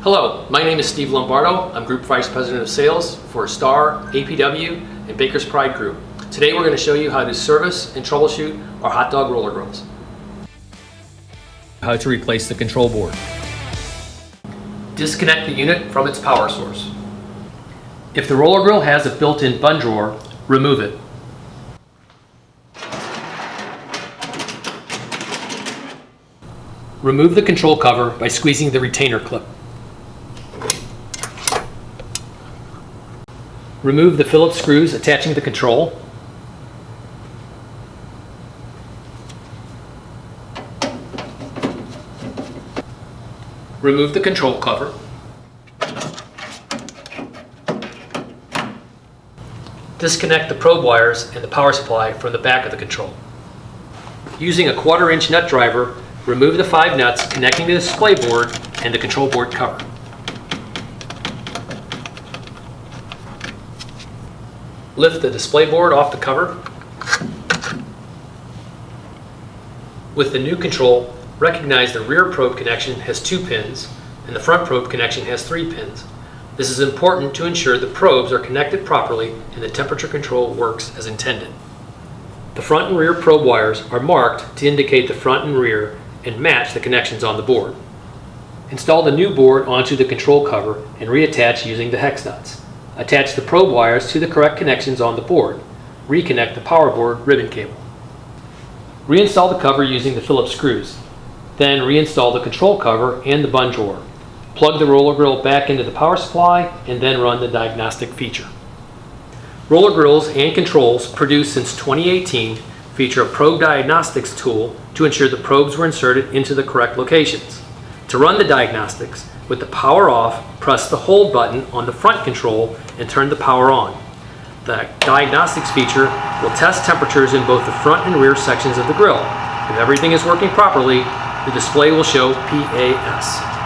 Hello, my name is Steve Lombardo. I'm Group Vice President of Sales for Star, APW, and Baker's Pride Group. Today we're going to show you how to service and troubleshoot our hot dog roller grills. How to replace the control board. Disconnect the unit from its power source. If the roller grill has a built-in bun drawer, remove it. Remove the control cover by squeezing the retainer clip. Remove the Phillips screws attaching the control. Remove the control cover. Disconnect the probe wires and the power supply from the back of the control. Using a 1/4-inch nut driver, remove the 5 nuts connecting the display board and the control board cover. Lift the display board off the cover. With the new control, recognize the rear probe connection has 2 pins and the front probe connection has 3 pins. This is important to ensure the probes are connected properly and the temperature control works as intended. The front and rear probe wires are marked to indicate the front and rear and match the connections on the board. Install the new board onto the control cover and reattach using the hex nuts. Attach the probe wires to the correct connections on the board. Reconnect the power board ribbon cable. Reinstall the cover using the Phillips screws. Then reinstall the control cover and the bun drawer. Plug the roller grill back into the power supply and then run the diagnostic feature. Roller grills and controls produced since 2018 feature a probe diagnostics tool to ensure the probes were inserted into the correct locations. To run the diagnostics, with the power off, press the hold button on the front control and turn the power on. The diagnostics feature will test temperatures in both the front and rear sections of the grill. If everything is working properly, the display will show PAS.